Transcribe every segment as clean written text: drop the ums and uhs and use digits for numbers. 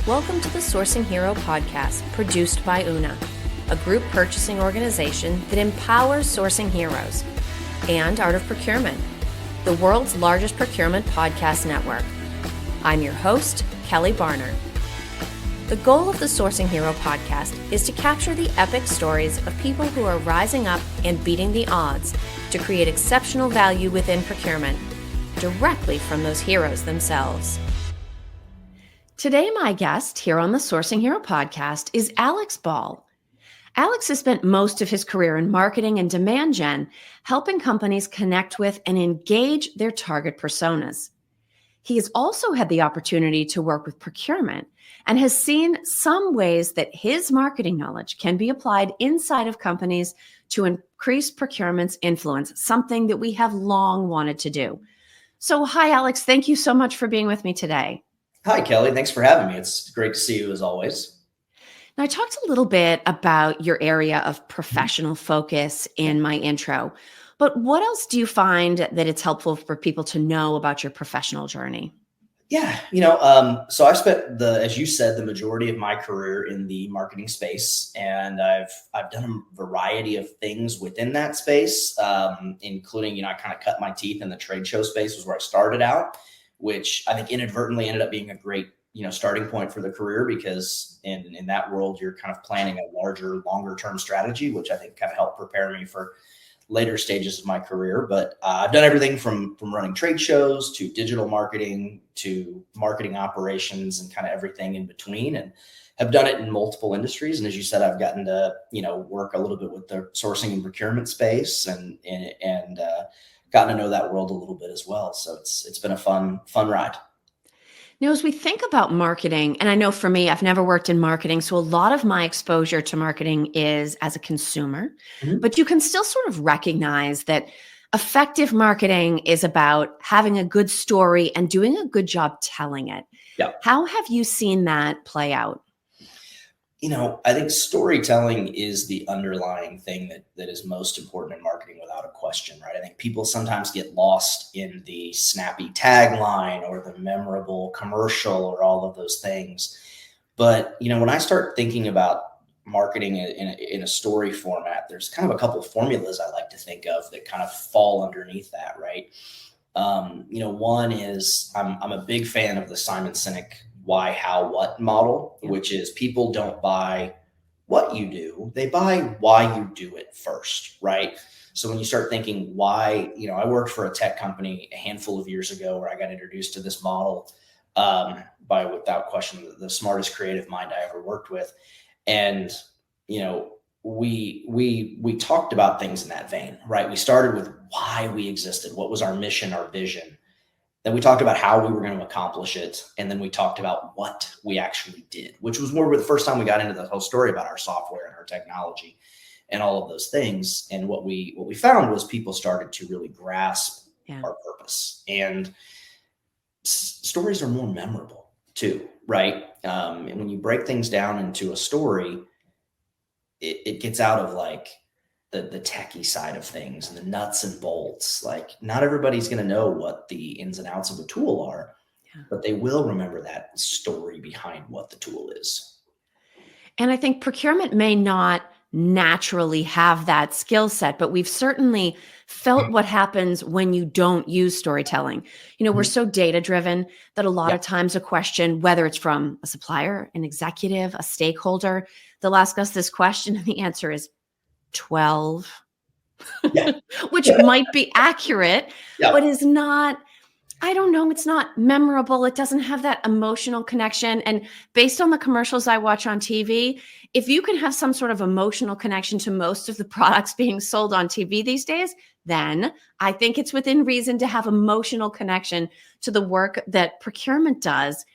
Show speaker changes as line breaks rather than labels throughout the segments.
Welcome to the Sourcing Hero podcast, produced by Una, a group purchasing organization that empowers sourcing heroes, and Art of Procurement, the world's largest procurement podcast network. I'm your host, Kelly Barner. The goal of the Sourcing Hero podcast is to capture the epic stories of people who are rising up and beating the odds to create exceptional value within procurement, directly from those heroes themselves. Today, my guest here on the Sourcing Hero podcast is Alex Ball. Alex has spent most of his career in marketing and demand gen, helping companies connect with and engage their target personas. He has also had the opportunity to work with procurement and has seen some ways that his marketing knowledge can be applied inside of companies to increase procurement's influence, something that we have long wanted to do. So, hi, Alex. Thank you so much for being with me today.
Hi, Kelly. Thanks for having me. It's great to see you as always.
Now, I talked a little bit about your area of professional focus in my intro, but what else do you find that it's helpful for people to know about your professional journey?
Yeah, so I've spent as you said, the majority of my career in the marketing space, and I've done a variety of things within that space, including, I kind of cut my teeth in the trade show space was where I started out, which I think inadvertently ended up being a great, starting point for the career, because in that world, you're kind of planning a larger, longer term strategy, which I think kind of helped prepare me for later stages of my career. But I've done everything from running trade shows to digital marketing to marketing operations and kind of everything in between, and have done it in multiple industries. And as you said, I've gotten to, work a little bit with the sourcing and procurement space and gotten to know that world a little bit as well. So it's been a fun ride.
Now, as we think about marketing, and I know for me, I've never worked in marketing, so a lot of my exposure to marketing is as a consumer, but you can still sort of recognize that effective marketing is about having a good story and doing a good job telling it.
Yeah.
How have you seen that play out?
I think storytelling is the underlying thing that is most important in marketing without a question, right? I think people sometimes get lost in the snappy tagline or the memorable commercial or all of those things. But, when I start thinking about marketing in a story format, there's kind of a couple of formulas I like to think of that kind of fall underneath that, right? One is I'm a big fan of the Simon Sinek why, how, what model, which is people don't buy what you do, they buy why you do it first, right? So when you start thinking why, I worked for a tech company a handful of years ago where I got introduced to this model by, without question, the smartest creative mind I ever worked with. And, we talked about things in that vein, right? We started with why we existed. What was our mission, our vision? Then we talked about how we were going to accomplish it. And then we talked about what we actually did, which was more the first time we got into the whole story about our software and our technology and all of those things. And what we found was people started to really grasp our purpose. And stories are more memorable too, right? And when you break things down into a story, it gets out of like the techie side of things and the nuts and bolts. Like, not everybody's going to know what the ins and outs of a tool are, but they will remember that story behind what the tool is.
And I think procurement may not naturally have that skill set, but we've certainly felt what happens when you don't use storytelling. We're so data driven that a lot of times a question, whether it's from a supplier, an executive, a stakeholder, they'll ask us this question and the answer is 12, which might be accurate, but is not, I don't know, it's not memorable. It doesn't have that emotional connection. And based on the commercials I watch on TV, if you can have some sort of emotional connection to most of the products being sold on TV these days, then I think it's within reason to have emotional connection to the work that procurement does.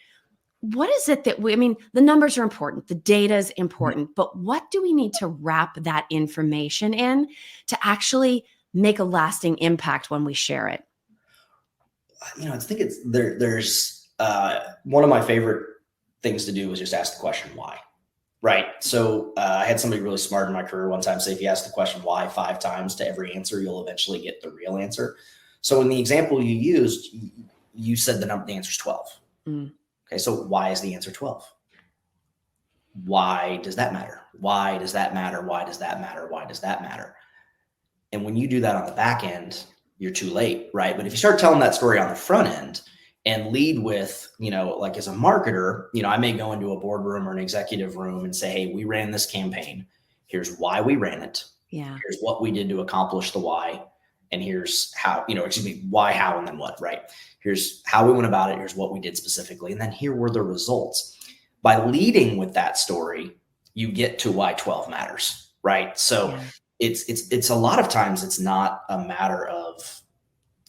What is it that the numbers are important, the data is important, but what do we need to wrap that information in to actually make a lasting impact when we share it?
I think there's one of my favorite things to do is just ask the question why, right? So I had somebody really smart in my career one time say, if you ask the question why 5 times to every answer, you'll eventually get the real answer. So in the example you used, you said the answer is 12. Okay, so why is the answer 12? why does that matter? Why does that matter? Why does that matter? Why does that matter? And when you do that on the back end, you're too late, right? But if you start telling that story on the front end and lead with, like as a marketer, I may go into a boardroom or an executive room and say, hey, we ran this campaign. Here's why we ran it.
Yeah.
Here's what we did to accomplish the why. And here's how, why, how, and then what, right? Here's how we went about it. Here's what we did specifically. And then here were the results. By leading with that story, you get to why 12 matters, right? So it's a lot of times it's not a matter of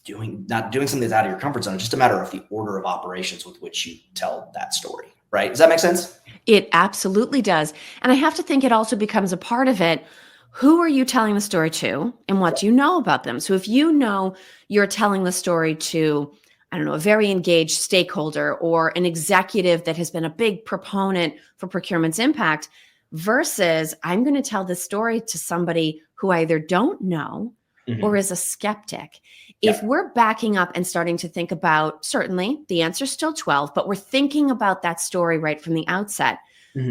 not doing something that's out of your comfort zone. It's just a matter of the order of operations with which you tell that story, right? Does that make sense?
It absolutely does. And I have to think it also becomes a part of it. Who are you telling the story to, and what do you know about them? So if you know you're telling the story to, I don't know, a very engaged stakeholder or an executive that has been a big proponent for procurement's impact, versus I'm going to tell this story to somebody who I either don't know or is a skeptic. If we're backing up and starting to think about, certainly the answer's still 12, but we're thinking about that story right from the outset.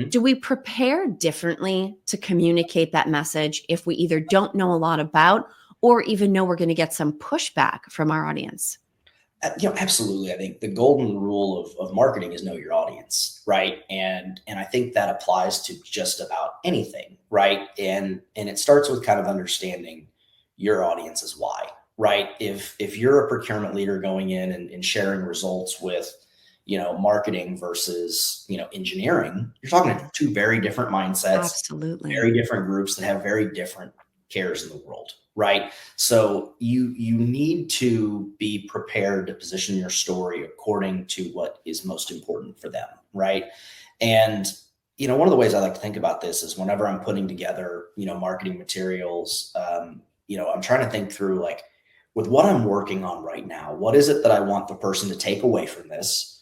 Do we prepare differently to communicate that message if we either don't know a lot about or even know we're going to get some pushback from our audience?
Absolutely. I think the golden rule of marketing is know your audience, right? And I think that applies to just about anything, right? And it starts with kind of understanding your audience's why, right? If you're a procurement leader going in and sharing results with, marketing versus, engineering, you're talking to two very different mindsets,
Absolutely.
very different groups that have very different cares in the world, right? So you need to be prepared to position your story according to what is most important for them, right? And one of the ways I like to think about this is whenever I'm putting together, marketing materials, I'm trying to think through, like, with what I'm working on right now, what is it that I want the person to take away from this?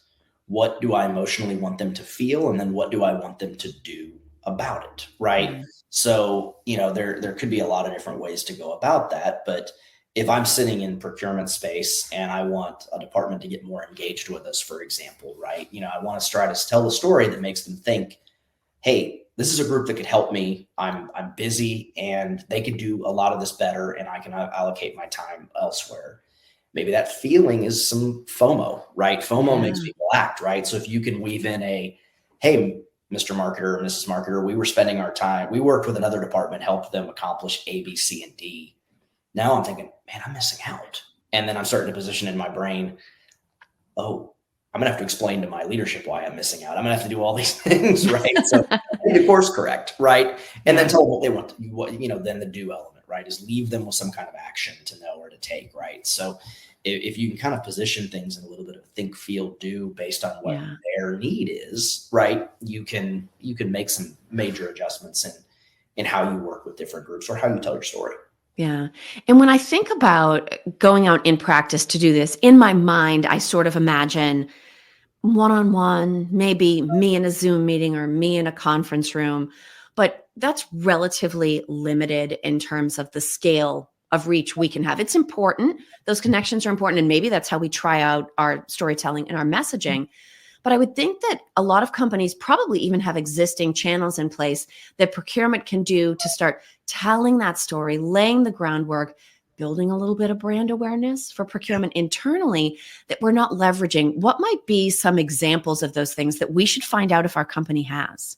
What do I emotionally want them to feel? And then what do I want them to do about it, right? So, there could be a lot of different ways to go about that. But if I'm sitting in procurement space and I want a department to get more engaged with us, for example, right? I want to try to tell a story that makes them think, hey, this is a group that could help me. I'm busy and they could do a lot of this better and I can allocate my time elsewhere. Maybe that feeling is some FOMO, right? FOMO makes people act, right? So if you can weave in hey, Mr. Marketer, Mrs. Marketer, we were spending our time, we worked with another department, helped them accomplish A, B, C, and D. Now I'm thinking, man, I'm missing out. And then I'm starting to position in my brain, oh, I'm gonna have to explain to my leadership why I'm missing out. I'm gonna have to do all these things, right? So the course correct, right? And then tell them what they want. Then the do element, right, is leave them with some kind of action to know or to take, right? So if you can kind of position things in a little bit of think, feel, do based on what their need is, right? You can make some major adjustments in how you work with different groups or how you tell your story.
Yeah. And when I think about going out in practice to do this, in my mind, I sort of imagine one-on-one, maybe me in a Zoom meeting or me in a conference room, but that's relatively limited in terms of the scale of reach we can have. It's important. Those connections are important. And maybe that's how we try out our storytelling and our messaging. But I would think that a lot of companies probably even have existing channels in place that procurement can do to start telling that story, laying the groundwork, building a little bit of brand awareness for procurement internally that we're not leveraging. What might be some examples of those things that we should find out if our company has?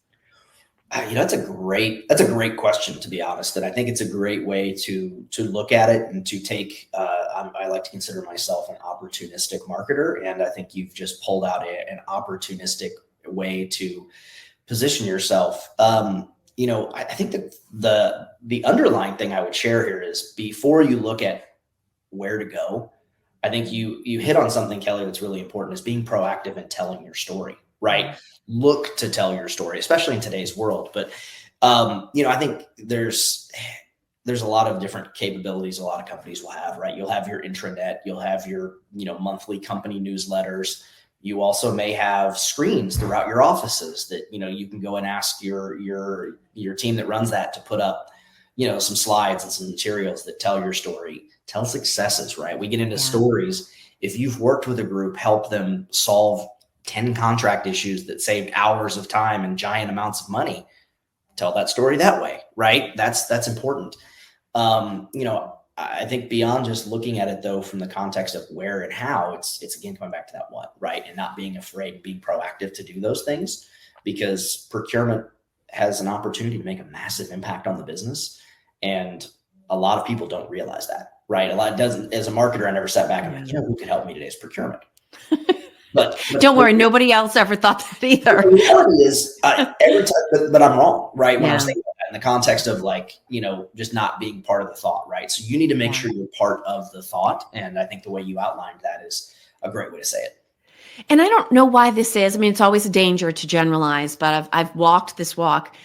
That's a great question, to be honest. And I think it's a great way to look at it and to take, I like to consider myself an opportunistic marketer. And I think you've just pulled out an opportunistic way to position yourself. I think that the underlying thing I would share here is before you look at where to go, I think you hit on something, Kelly, that's really important, is being proactive in telling your story, right? Look to tell your story, especially in today's world. But, I think there's a lot of different capabilities a lot of companies will have, right? You'll have your intranet, you'll have your, monthly company newsletters. You also may have screens throughout your offices that, you can go and ask your team that runs that to put up, some slides and some materials that tell your story, tell successes, right? We get into stories. If you've worked with a group, help them solve 10 contract issues that saved hours of time and giant amounts of money. Tell that story that way, right? That's important. I think beyond just looking at it though, from the context of where and how, it's again coming back to that what, right? And not being afraid, being proactive to do those things, because procurement has an opportunity to make a massive impact on the business. And a lot of people don't realize that, right? A lot doesn't. As a marketer, I never sat back and like, who could help me today is procurement. But
don't worry, nobody else ever thought that either.
The reality is every time, but I'm wrong, right? When I'm saying that in the context of just not being part of the thought, right? So you need to make sure you're part of the thought. And I think the way you outlined that is a great way to say it.
And I don't know why this is. I mean, it's always a danger to generalize, but I've walked this walk.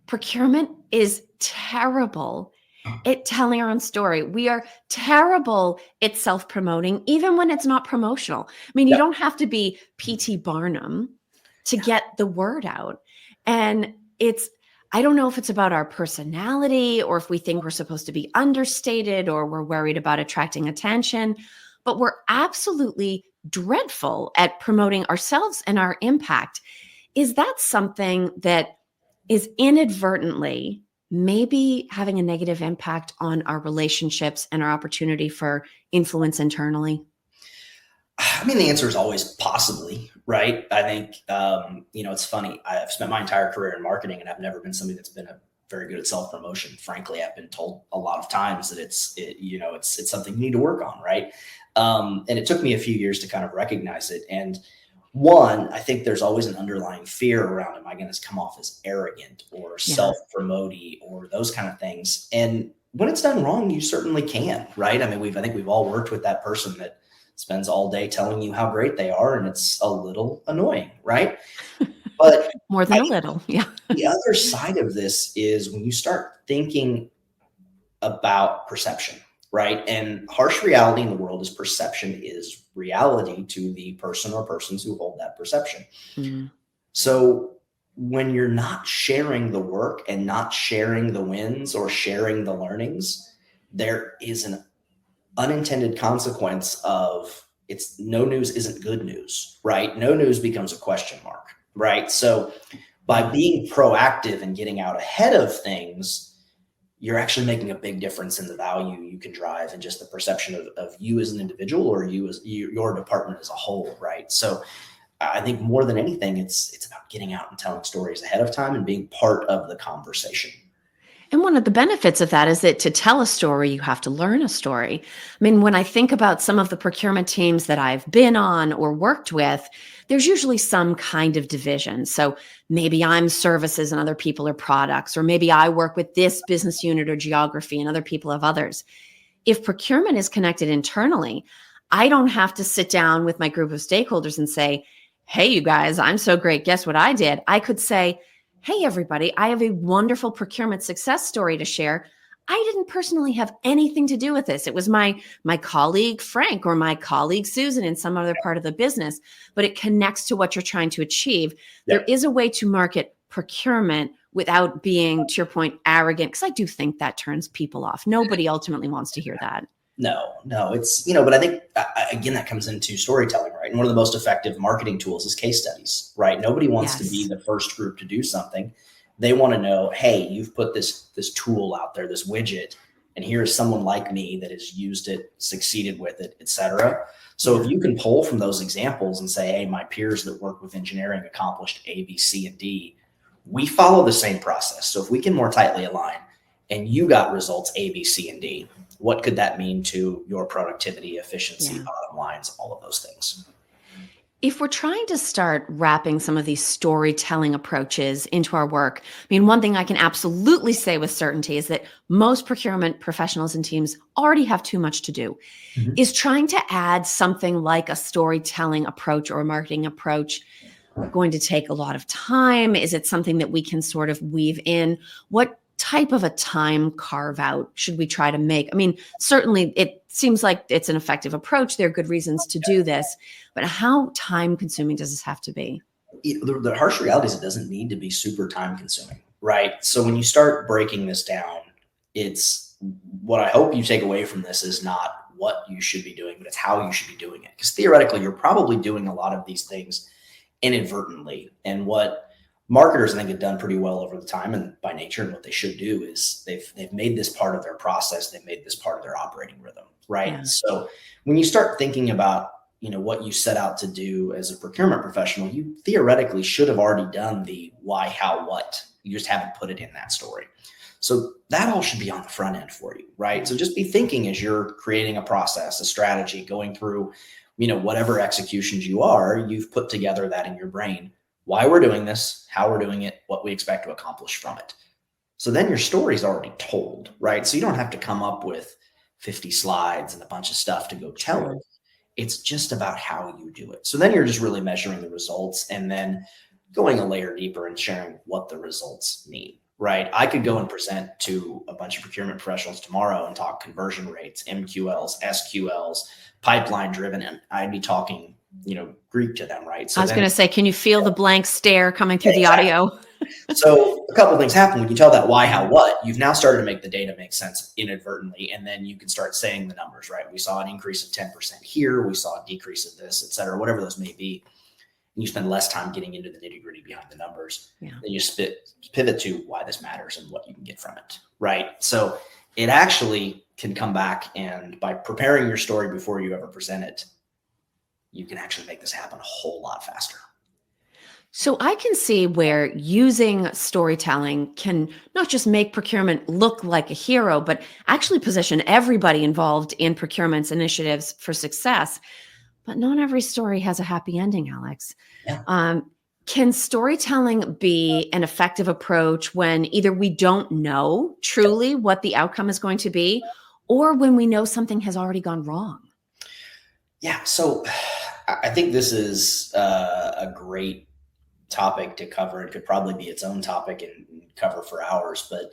Procurement is terrible at telling our own story. We are terrible at self-promoting, even when it's not promotional. I mean, you don't have to be P.T. Barnum to get the word out. And I don't know if it's about our personality or if we think we're supposed to be understated or we're worried about attracting attention, but we're absolutely dreadful at promoting ourselves and our impact. Is that something that is inadvertently maybe having a negative impact on our relationships and our opportunity for influence internally?
I mean, the answer is always possibly, right? I think, it's funny. I've spent my entire career in marketing and I've never been somebody that's been very good at self-promotion. Frankly, I've been told a lot of times that it's something you need to work on, right? And it took me a few years to kind of recognize it. And one, I think there's always an underlying fear around, am I going to come off as arrogant or self-promoting or those kind of things? And when it's done wrong, you certainly can, right? I mean, I think we've all worked with that person that spends all day telling you how great they are, and it's a little annoying, right? But
more than a little, yeah.
The other side of this is when you start thinking about perception, right? And harsh reality in the world is perception is reality to the person or persons who hold that perception. Mm. So when you're not sharing the work and not sharing the wins or sharing the learnings, there is an unintended consequence of no news isn't good news, right? No news becomes a question mark, right? So by being proactive and getting out ahead of things, you're actually making a big difference in the value you can drive and just the perception of you as an individual or your department as a whole, right? So I think more than anything, it's about getting out and telling stories ahead of time and being part of the conversation.
And one of the benefits of that is that to tell a story, you have to learn a story. I mean, when I think about some of the procurement teams that I've been on or worked with, there's usually some kind of division. So maybe I'm services and other people are products, or maybe I work with this business unit or geography and other people have others. If procurement is connected internally, I don't have to sit down with my group of stakeholders and say, hey, you guys, I'm so great. Guess what I did? I could say, hey, everybody, I have a wonderful procurement success story to share. I didn't personally have anything to do with this. It was my colleague, Frank, or my colleague, Susan, in some other part of the business, but it connects to what you're trying to achieve. Yeah. There is a way to market procurement without being, to your point, arrogant, because I do think that turns people off. Nobody ultimately wants to hear that.
No, it's, but I think, again, that comes into storytelling, right? And one of the most effective marketing tools is case studies, right? Nobody wants to be the first group to do something. They want to know, hey, you've put this tool out there, this widget, and here's someone like me that has used it, succeeded with it, et cetera. So if you can pull from those examples and say, hey, my peers that work with engineering accomplished A, B, C, and D, we follow the same process. So if we can more tightly align and you got results A, B, C, and D, what could that mean to your productivity, efficiency, bottom lines, all of those things?
If we're trying to start wrapping some of these storytelling approaches into our work, I mean, one thing I can absolutely say with certainty is that most procurement professionals and teams already have too much to do. Mm-hmm. Is trying to add something like a storytelling approach or a marketing approach going to take a lot of time? Is it something that we can sort of weave in? What type of a time carve out should we try to make? I mean, certainly it seems like it's an effective approach. There are good reasons to do this, but how time consuming does this have to be?
The harsh reality is it doesn't need to be super time consuming, right? So when you start breaking this down, it's what I hope you take away from this is not what you should be doing, but it's how you should be doing it. Because theoretically, you're probably doing a lot of these things inadvertently. And what marketers, I think, have done pretty well over the time and by nature, and what they should do is they've made this part of their process. They've made this part of their operating rhythm, right?
Yeah.
So when you start thinking about, what you set out to do as a procurement professional, you theoretically should have already done the why, how, what. You just haven't put it in that story. So that all should be on the front end for you, right? So just be thinking as you're creating a process, a strategy, going through, whatever executions you've put together that in your brain, why we're doing this, how we're doing it, what we expect to accomplish from it. So then your story's already told, right? So you don't have to come up with 50 slides and a bunch of stuff to go tell it. It's just about how you do it. So then you're just really measuring the results and then going a layer deeper and sharing what the results mean, right? I could go and present to a bunch of procurement professionals tomorrow and talk conversion rates, MQLs, SQLs, pipeline driven, and I'd be talking, Greek to them, right? So
I was going to say, can you feel the blank stare coming through the audio?
So a couple of things happen when you tell that why, how, what. You've now started to make the data make sense inadvertently, and then you can start saying the numbers, right? We saw an increase of 10% here. We saw a decrease of this, et cetera, whatever those may be. And you spend less time getting into the nitty gritty behind the numbers. Yeah. Then you pivot to why this matters and what you can get from it, right? So it actually can come back, and by preparing your story before you ever present it, you can actually make this happen a whole lot faster.
So I can see where using storytelling can not just make procurement look like a hero, but actually position everybody involved in procurement's initiatives for success. But not every story has a happy ending, Alex. Yeah. Can storytelling be an effective approach when either we don't know truly what the outcome is going to be, or when we know something has already gone wrong?
Yeah. So I think this is a great topic to cover. It could probably be its own topic and cover for hours, but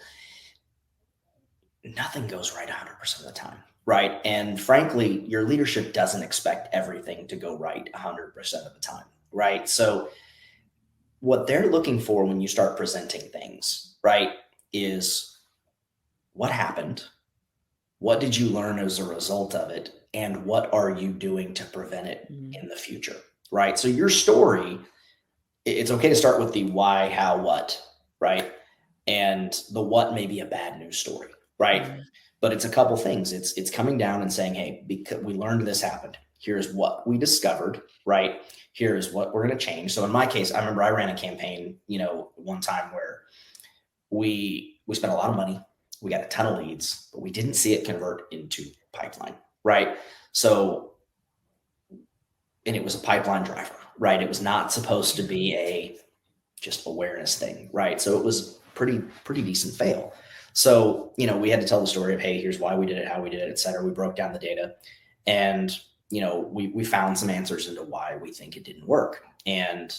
nothing goes right 100% of the time, right? And frankly, your leadership doesn't expect everything to go right 100% of the time, right? So what they're looking for when you start presenting things, right, is what happened? What did you learn as a result of it? And what are you doing to prevent it in the future, right? So your story, it's okay to start with the why, how, what, right? And the what may be a bad news story, right? But it's a couple things. It's coming down and saying, hey, because we learned this happened. Here's what we discovered, right? Here's what we're going to change. So in my case, I remember I ran a campaign, one time where we spent a lot of money. We got a ton of leads, but we didn't see it convert into pipeline, right? So, and it was a pipeline driver, right? It was not supposed to be a just awareness thing, right? So it was pretty decent fail. So, we had to tell the story of, hey, here's why we did it, how we did it, et cetera. We broke down the data, and, we found some answers into why we think it didn't work. And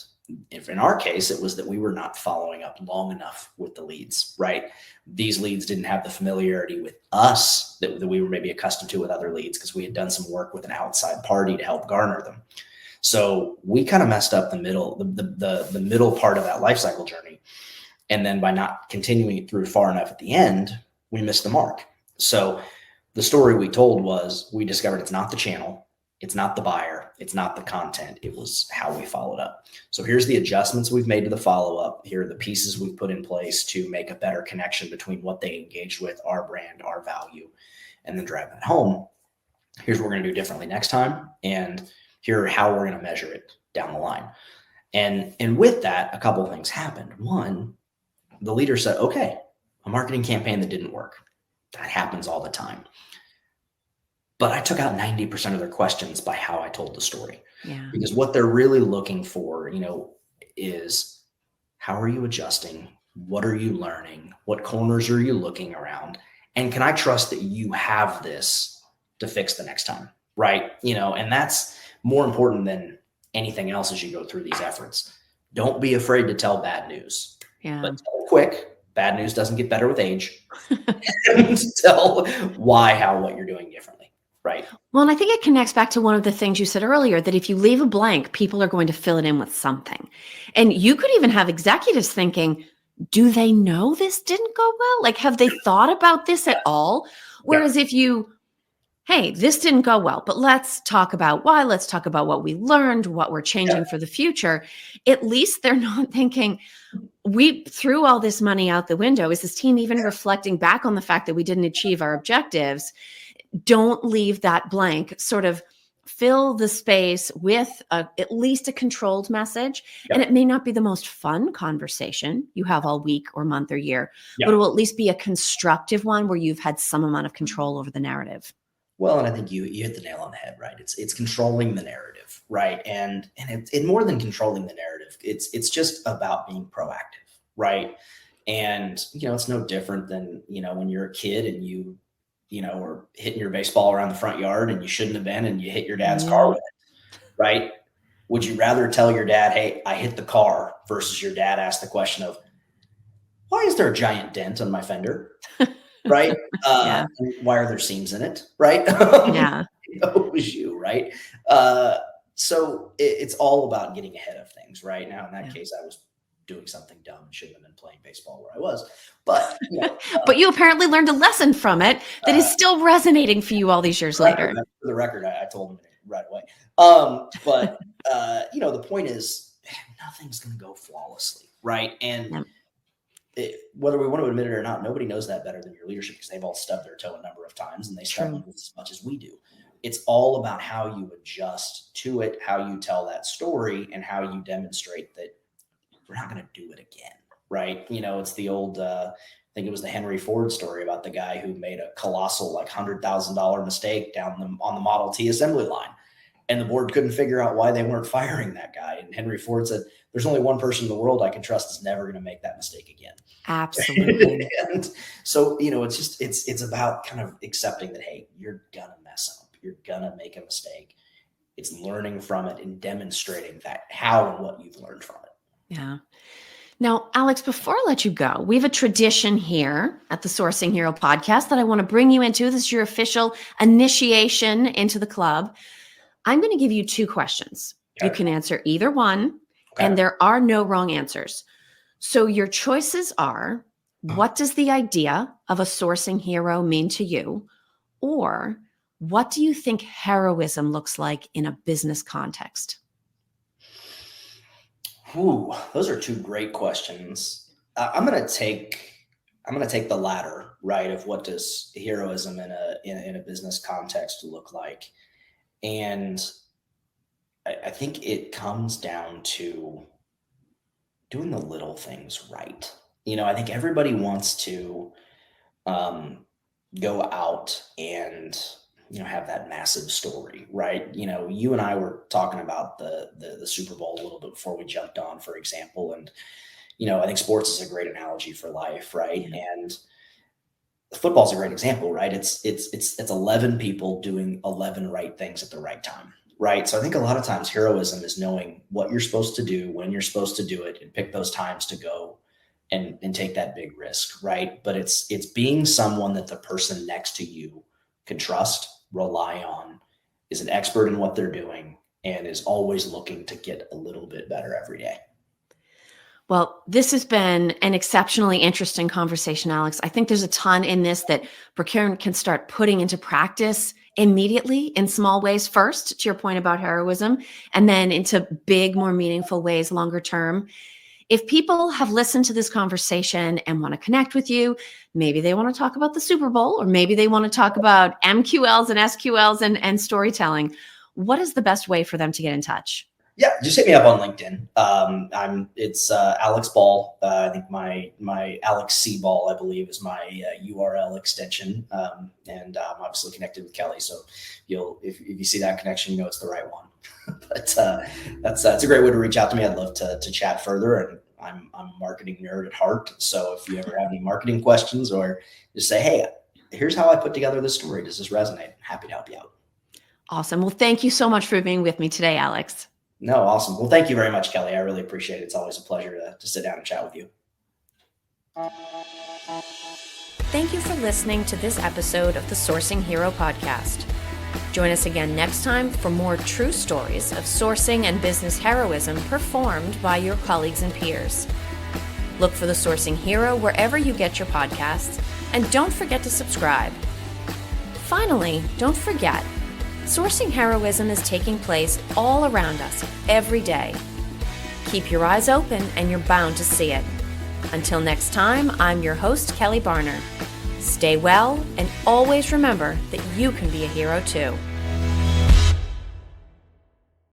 if in our case, it was that we were not following up long enough with the leads, right? These leads didn't have the familiarity with us that we were maybe accustomed to with other leads, because we had done some work with an outside party to help garner them. So we kind of messed up the middle part of that life cycle journey. And then by not continuing it through far enough at the end, we missed the mark. So the story we told was, we discovered it's not the channel, it's not the buyer, it's not the content, it was how we followed up. So here's the adjustments we've made to the follow-up. Here are the pieces we've put in place to make a better connection between what they engaged with, our brand, our value, and then drive that home. Here's what we're going to do differently next time, and here are how we're going to measure it down the line. And with that, a couple of things happened. One, the leader said, okay, a marketing campaign that didn't work. That happens all the time. But I took out 90% of their questions by how I told the story. Yeah. Because what they're really looking for, is how are you adjusting? What are you learning? What corners are you looking around? And can I trust that you have this to fix the next time? Right. And that's more important than anything else as you go through these efforts. Don't be afraid to tell bad news. Yeah. But tell it quick. Bad news doesn't get better with age. And tell why, how, what you're doing differently. Right.
Well, and I think it connects back to one of the things you said earlier, that if you leave a blank, people are going to fill it in with something. And you could even have executives thinking, do they know this didn't go well? Like, have they thought about this at all? Whereas if you hey, this didn't go well, but let's talk about why. Let's talk about what we learned, what we're changing for the future. At least they're not thinking, we threw all this money out the window. Is this team even reflecting back on the fact that we didn't achieve our objectives? Don't leave that blank. Sort of fill the space with at least a controlled message. And it may not be the most fun conversation you have all week or month or year, but it will at least be a constructive one where you've had some amount of control over the narrative.
Well, and I think you hit the nail on the head, right? It's controlling the narrative, right? And it's more than controlling the narrative. It's just about being proactive, right? And it's no different than when you're a kid and you or hitting your baseball around the front yard and you shouldn't have been, and you hit your dad's car with it, right? Would you rather tell your dad, "Hey, I hit the car," versus your dad ask the question of, "Why is there a giant dent on my fender?" Right? Why are there seams in it? Right? It was you, right? So it's all about getting ahead of things, right? Now, in that case, I was doing something dumb and shouldn't have been playing baseball where I was. But
but you apparently learned a lesson from it that is still resonating for you all these years later.
For the record, I told him right away. But the point is, nothing's going to go flawlessly, right? And whether we want to admit it or not, nobody knows that better than your leadership, because they've all stubbed their toe a number of times, and they struggle as much as we do. It's all about how you adjust to it, how you tell that story, and how you demonstrate that we're not going to do it again, right? It's the old, I think it was the Henry Ford story about the guy who made a colossal, $100,000 mistake on the Model T assembly line. And the board couldn't figure out why they weren't firing that guy. And Henry Ford said, "There's only one person in the world I can trust is never going to make that mistake again."
Absolutely.
And so, it's about kind of accepting that, hey, you're going to mess up. You're going to make a mistake. It's learning from it and demonstrating that how and what you've learned from it.
Yeah. Now, Alex, before I let you go, we have a tradition here at the Sourcing Hero podcast that I want to bring you into. This is your official initiation into the club. I'm going to give you 2 questions. You can answer either one, and there are no wrong answers. So your choices are, what does the idea of a sourcing hero mean to you? Or what do you think heroism looks like in a business context?
Ooh, those are 2 great questions. I'm going to take the latter, right? Of what does heroism in a business context look like? And I think it comes down to doing the little things right. I think everybody wants to go out and have that massive story, right? You and I were talking about the Super Bowl a little bit before we jumped on, for example, and I think sports is a great analogy for life, right? And football's a great example, right? It's 11 people doing 11 right things at the right time, right? So I think a lot of times heroism is knowing what you're supposed to do, when you're supposed to do it, and pick those times to go and take that big risk, right? But it's being someone that the person next to you can trust, rely on, is an expert in what they're doing, and is always looking to get a little bit better every day.
Well, this has been an exceptionally interesting conversation, Alex. I think there's a ton in this that procurement can start putting into practice immediately in small ways first, to your point about heroism, and then into big, more meaningful ways longer term. If people have listened to this conversation and want to connect with you, maybe they want to talk about the Super Bowl, or maybe they want to talk about MQLs and SQLs and storytelling, what is the best way for them to get in touch?
Yeah, just hit me up on LinkedIn. It's Alex Ball. I think my Alex C Ball, I believe, is my URL extension. And I'm obviously connected with Kelly, so if you see that connection, it's the right one. But that's a great way to reach out to me. I'd love to chat further, and I'm a marketing nerd at heart. So if you ever have any marketing questions, or just say, "Hey, here's how I put together this story. Does this resonate?" I'm happy to help you out.
Awesome. Well, thank you so much for being with me today, Alex.
No, awesome. Well, thank you very much, Kelly. I really appreciate it. It's always a pleasure to sit down and chat with you.
Thank you for listening to this episode of the Sourcing Hero podcast. Join us again next time for more true stories of sourcing and business heroism performed by your colleagues and peers. Look for the Sourcing Hero wherever you get your podcasts, and don't forget to subscribe. Finally, don't forget, sourcing heroism is taking place all around us every day. Keep your eyes open and you're bound to see it. Until next time, I'm your host, Kelly Barner. Stay well and always remember that you can be a hero too.